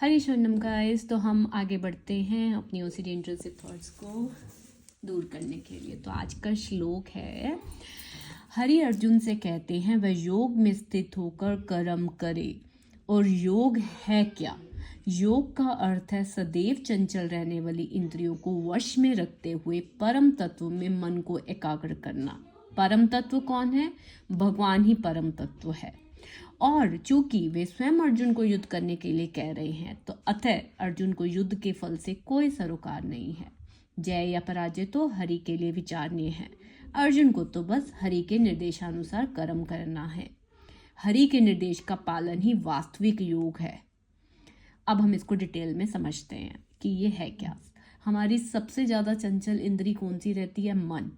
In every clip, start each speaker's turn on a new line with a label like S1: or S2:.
S1: हरी शरणम गाइस। तो हम आगे बढ़ते हैं अपनी ओसीडी इंट्रूसिव थॉट्स को दूर करने के लिए। तो आज का श्लोक है, हरि अर्जुन से कहते हैं वह योग में स्थित होकर कर्म करे। और योग है क्या? योग का अर्थ है सदैव चंचल रहने वाली इंद्रियों को वश में रखते हुए परम तत्व में मन को एकाग्र करना। परम तत्व कौन है? भगवान ही परम तत्व है। और चूंकि वे स्वयं अर्जुन को युद्ध करने के लिए कह रहे हैं, तो अतः अर्जुन को युद्ध के फल से कोई सरोकार नहीं है। जय या पराजय तो हरि के लिए विचारणीय है। अर्जुन को तो बस हरि के निर्देशानुसार कर्म करना है। हरि के निर्देश का पालन ही वास्तविक योग है। अब हम इसको डिटेल में समझते हैं कि ये है क्या। हमारी सबसे ज़्यादा चंचल इंद्री कौन सी रहती है? मन।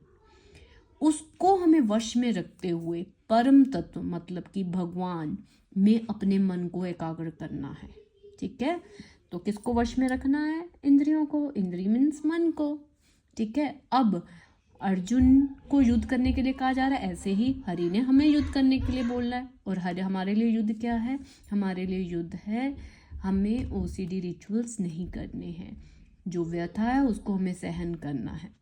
S1: उसको हमें वश में रखते हुए परम तत्व मतलब कि भगवान में अपने मन को एकाग्र करना है। ठीक है, तो किसको वश में रखना है? इंद्रियों को। इंद्री मीन्स मन को। ठीक है, अब अर्जुन को युद्ध करने के लिए कहा जा रहा है, ऐसे ही हरि ने हमें युद्ध करने के लिए बोलना है। और हरि हमारे लिए युद्ध क्या है? हमारे लिए युद्ध है हमें ओसीडी रिचुअल्स नहीं करने हैं। जो व्यथा है उसको हमें सहन करना है।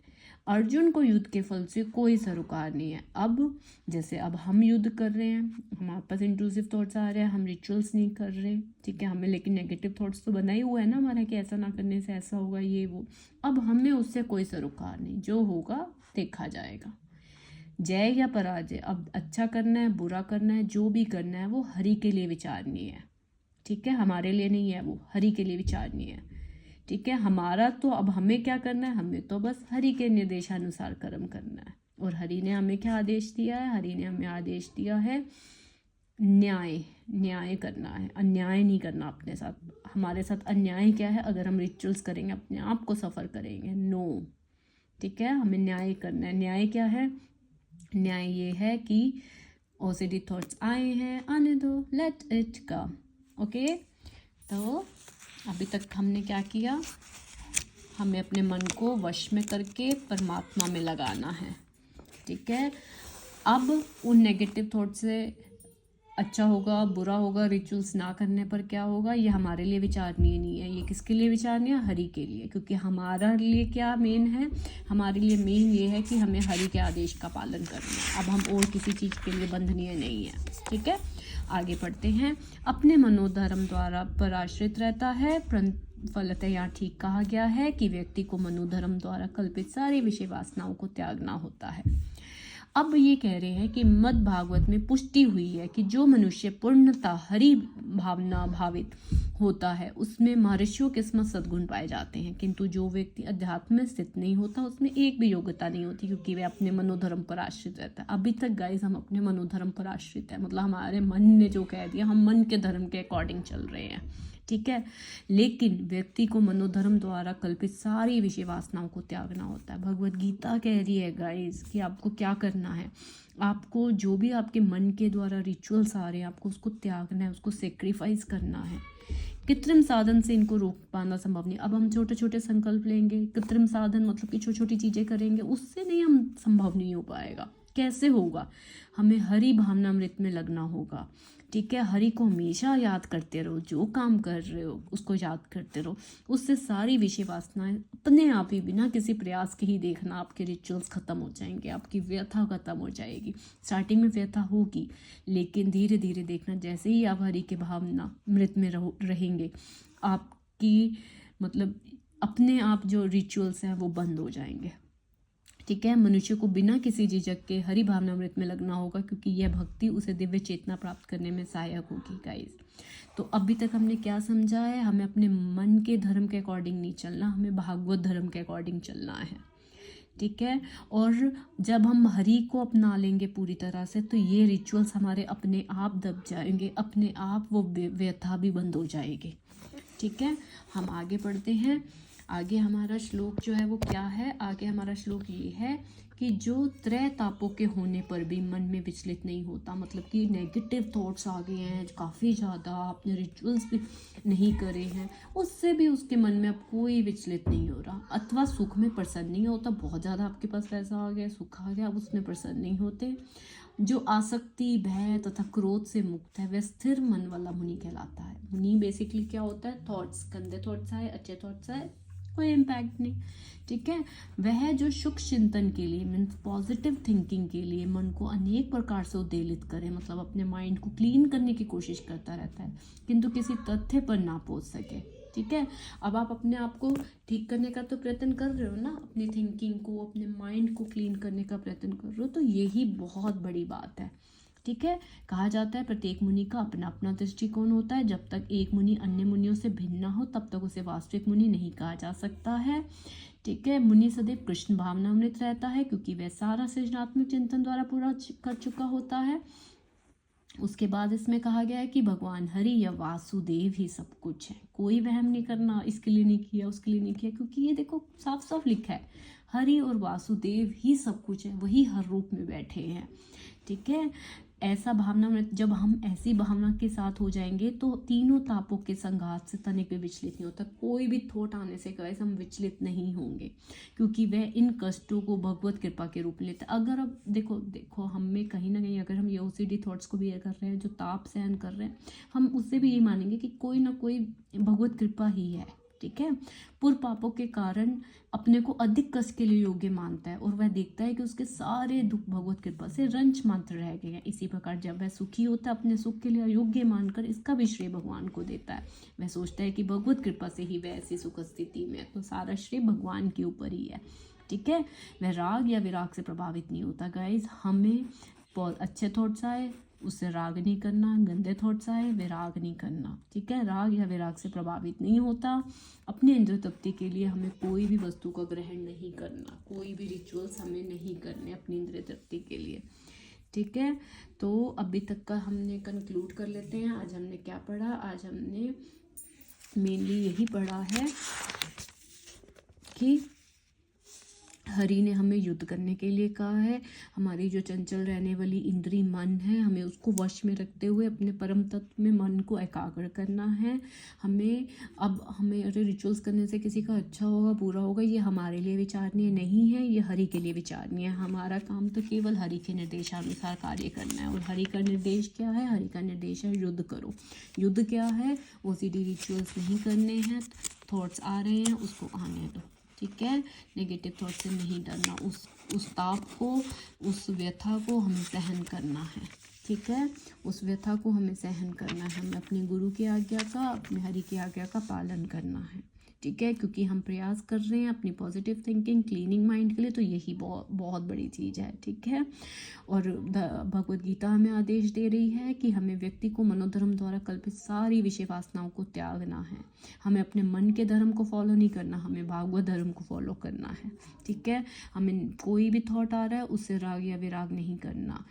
S1: अर्जुन को युद्ध के फल से कोई सरोकार नहीं है। अब जैसे अब हम युद्ध कर रहे हैं, हमारे पास इंट्रूसिव थॉट्स आ रहे हैं, हम रिचुअल्स नहीं कर रहे। ठीक है, हमें लेकिन नेगेटिव थॉट्स तो बना ही हुआ है ना हमारा कि ऐसा ना करने से ऐसा होगा, ये वो। अब हमें उससे कोई सरोकार नहीं, जो होगा देखा जाएगा। जय या पराजय, अब अच्छा करना है बुरा करना है, जो भी करना है वो हरि के लिए विचारणीय है। ठीक है, हमारे लिए नहीं है, वो हरि के लिए विचारणीय है। ठीक है, हमारा तो अब हमें क्या करना है? हमें तो बस हरि के निर्देशानुसार कर्म करना है। और हरि ने हमें क्या आदेश दिया है? हरि ने हमें आदेश दिया है न्याय करना है, अन्याय नहीं करना अपने साथ। हमारे साथ अन्याय क्या है? अगर हम रिचुअल्स करेंगे अपने आप को सफ़र करेंगे, नो। ठीक है, हमें न्याय करना है। न्याय क्या है? न्याय ये है कि ओसीडी थॉट्स आए हैं, आने दो, लेट इट कम। ओके, तो अभी तक हमने क्या किया? हमें अपने मन को वश में करके परमात्मा में लगाना है। ठीक है, अब उन नेगेटिव थॉट से अच्छा होगा बुरा होगा, रिचुअल्स ना करने पर क्या होगा, ये हमारे लिए विचारणीय नहीं है। ये किसके लिए विचारणीय है? हरि के लिए। क्योंकि हमारा लिए क्या मेन है? हमारे लिए मेन ये है कि हमें हरि के आदेश का पालन करना है। अब हम और किसी चीज़ के लिए बंधनीय नहीं है। ठीक है, आगे पढ़ते हैं। अपने मनोधर्म द्वारा पर आश्रित रहता है, फलतः यहाँ ठीक कहा गया है कि व्यक्ति को मनोधर्म द्वारा कल्पित सारी विषय वासनाओं को त्यागना होता है। अब ये कह रहे हैं कि मद् भागवत में पुष्टि हुई है कि जो मनुष्य पूर्णतः हरि भावना भावित होता है उसमें महर्षियों के समस्त सद्गुण पाए जाते हैं, किंतु जो व्यक्ति अध्यात्म में स्थित नहीं होता उसमें एक भी योग्यता नहीं होती, क्योंकि वह अपने मनोधर्म पर आश्रित रहता है। अभी तक गाइस हम अपने मनोधर्म पर आश्रित है, मतलब हमारे मन ने जो कह दिया हम मन के धर्म के अकॉर्डिंग चल रहे हैं। ठीक है, लेकिन व्यक्ति को मनोधर्म द्वारा कल्पित सारी विषय वासनाओं को त्यागना होता है। भगवत गीता कह रही है गाइस कि आपको क्या करना है। आपको जो भी आपके मन के द्वारा रिचुअल्स आ रहे हैं आपको उसको त्यागना है, उसको सेक्रीफाइस करना है। कृत्रिम साधन से इनको रोक पाना संभव नहीं। अब हम छोटे छोटे संकल्प लेंगे, कृत्रिम साधन मतलब कि छोटी छोटी चीज़ें करेंगे, उससे नहीं हम संभव नहीं हो पाएगा। कैसे होगा? हमें हरि भावनामृत में लगना होगा। ठीक है, हरि को हमेशा याद करते रहो, जो काम कर रहे हो उसको याद करते रहो। उससे सारी विषय वासनाएं अपने आप ही बिना किसी प्रयास के ही देखना आपके रिचुअल्स खत्म हो जाएंगे, आपकी व्यथा खत्म हो जाएगी। स्टार्टिंग में व्यथा होगी, लेकिन धीरे धीरे देखना जैसे ही आप हरि के भावना मृत में रहेंगे, आपकी मतलब अपने आप जो रिचुअल्स हैं वो बंद हो जाएंगे। ठीक है, मनुष्य को बिना किसी झिझक के हरि भावनामृत में लगना होगा, क्योंकि यह भक्ति उसे दिव्य चेतना प्राप्त करने में सहायक होगी गाइस। तो अभी तक हमने क्या समझा है? हमें अपने मन के धर्म के अकॉर्डिंग नहीं चलना, हमें भागवत धर्म के अकॉर्डिंग चलना है। ठीक है, और जब हम हरि को अपना लेंगे पूरी तरह से तो ये रिचुअल्स हमारे अपने आप दब जाएंगे, अपने आप वो व्यथा भी बंद हो जाएगी। ठीक है, हम आगे बढ़ते हैं। आगे हमारा श्लोक जो है वो क्या है? आगे हमारा श्लोक ये है कि जो त्रय तापों के होने पर भी मन में विचलित नहीं होता, मतलब कि नेगेटिव थॉट्स आ गए हैं काफ़ी ज़्यादा, आपने रिचुअल्स भी नहीं करे हैं, उससे भी उसके मन में अब कोई विचलित नहीं हो रहा, अथवा सुख में प्रसन्न नहीं होता। बहुत ज़्यादा आपके पास पैसा आ गया, सुख आ गया, अब उसमें प्रसन्न नहीं होते। जो आसक्ति, भय तथा क्रोध से मुक्त है वह स्थिर मन वाला मुनि कहलाता है। मुनि बेसिकली क्या होता है, थॉट्स, गंदे थॉट्स आए अच्छे थॉट्स आए कोई इम्पैक्ट नहीं, ठीक है। वह जो सूक्ष्म चिंतन के लिए मीन्स पॉजिटिव थिंकिंग के लिए मन को अनेक प्रकार से उद्वेलित करे, मतलब अपने माइंड को क्लीन करने की कोशिश करता रहता है किंतु किसी तथ्य पर ना पहुंच सके, ठीक है। अब आप अपने आप को ठीक करने का तो प्रयत्न कर रहे हो ना, अपनी थिंकिंग को, अपने माइंड को क्लीन करने का प्रयत्न कर रहे हो, तो यही बहुत बड़ी बात है, ठीक है। कहा जाता है प्रत्येक मुनि का अपना अपना दृष्टिकोण होता है, जब तक एक मुनि अन्य मुनियों से भिन्न ना हो तब तक उसे वास्तविक मुनि नहीं कहा जा सकता है, ठीक है। मुनि सदैव कृष्ण भावनामृत रहता है क्योंकि वह सारा सृजनात्मक चिंतन द्वारा पूरा कर चुका होता है। उसके बाद इसमें कहा गया है कि भगवान हरि या वासुदेव ही सब कुछ है, कोई वहम नहीं करना इसके लिए नहीं किया उसके लिए नहीं किया, क्योंकि ये देखो साफ साफ लिखा है हरि और वासुदेव ही सब कुछ है, वही हर रूप में बैठे हैं, ठीक है। ऐसा भावना में जब हम ऐसी भावना के साथ हो जाएंगे तो तीनों तापों के संघात से तनिक भी विचलित नहीं होता, कोई भी थॉट आने से गाइस हम विचलित नहीं होंगे, क्योंकि वह इन कष्टों को भगवत कृपा के रूप में लेता है। अगर अब देखो हमें कहीं ना कहीं अगर हम ये ओसीडी थॉट्स को बियर कर रहे हैं, जो ताप सहन कर रहे हैं, हम उससे भी ये मानेंगे कि कोई ना कोई भगवत कृपा ही है, ठीक है। पूर्व पापों के कारण अपने को अधिक कष्ट के लिए योग्य मानता है और वह देखता है कि उसके सारे दुख भगवत कृपा से रंच मात्र रह गए हैं। इसी प्रकार जब वह सुखी होता है अपने सुख के लिए अयोग्य मानकर इसका भी श्रेय भगवान को देता है। वह सोचता है कि भगवत कृपा से ही वह ऐसी सुख स्थिति में है, तो सारा श्रेय भगवान के ऊपर ही है, ठीक है। वह राग या विराग से प्रभावित नहीं होता। गाइज हमें बहुत अच्छे थॉट्स आए उससे राग नहीं करना, गंदे थॉट्स आए विराग नहीं करना, ठीक है। राग या विराग से प्रभावित नहीं होता। अपने इंद्रिय तृप्ति के लिए हमें कोई भी वस्तु का ग्रहण नहीं करना, कोई भी रिचुअल्स हमें नहीं करने अपनी इंद्रिय तृप्ति के लिए, ठीक है। तो अभी तक का हमने कंक्लूड कर लेते हैं। आज हमने क्या पढ़ा, आज हमने मेनली यही पढ़ा है कि हरि ने हमें युद्ध करने के लिए कहा है। हमारी जो चंचल रहने वाली इंद्री मन है, हमें उसको वश में रखते हुए अपने परम तत्व में मन को एकाग्र करना है। हमें अरे रिचुअल्स करने से किसी का अच्छा होगा बुरा होगा ये हमारे लिए विचारणीय नहीं है, ये हरि के लिए विचारणीय है। हमारा काम तो केवल हरि के निर्देशानुसार कार्य करना है। और हरि का निर्देश क्या है, हरि का निर्देश है युद्ध करो। युद्ध क्या है, ओसीडी रिचुअल्स नहीं करने हैं, थॉट्स आ रहे हैं उसको आने दो, ठीक है। नेगेटिव थॉट से नहीं डरना, उस ताप को, उस व्यथा को हमें सहन करना है, ठीक है। उस व्यथा को हमें सहन करना है, हमें अपने गुरु की आज्ञा का, अपने हरि की आज्ञा का पालन करना है, ठीक है। क्योंकि हम प्रयास कर रहे हैं अपनी पॉजिटिव थिंकिंग क्लीनिंग माइंड के लिए, तो यही बहुत बड़ी चीज़ है, ठीक है। और भगवद गीता हमें आदेश दे रही है कि हमें व्यक्ति को मनोधर्म द्वारा कल्पित सारी विषय वासनाओं को त्यागना है। हमें अपने मन के धर्म को फॉलो नहीं करना, हमें भागवत धर्म को फॉलो करना है, ठीक है। हमें कोई भी थॉट आ रहा है उससे राग या विराग नहीं करना।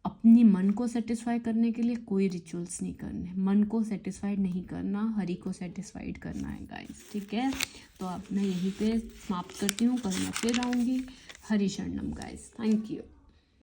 S1: अपनी मन को सेटिस्फाई करने के लिए कोई रिचुअल्स नहीं करने, मन को सेटिस्फाइड नहीं करना, हरि को सेटिस्फाइड करना है गाइस, ठीक है। तो अब मैं यहीं पे समाप्त करती हूँ, कल मैं फिर आऊँगी। हरि शरणम गाइस, थैंक यू।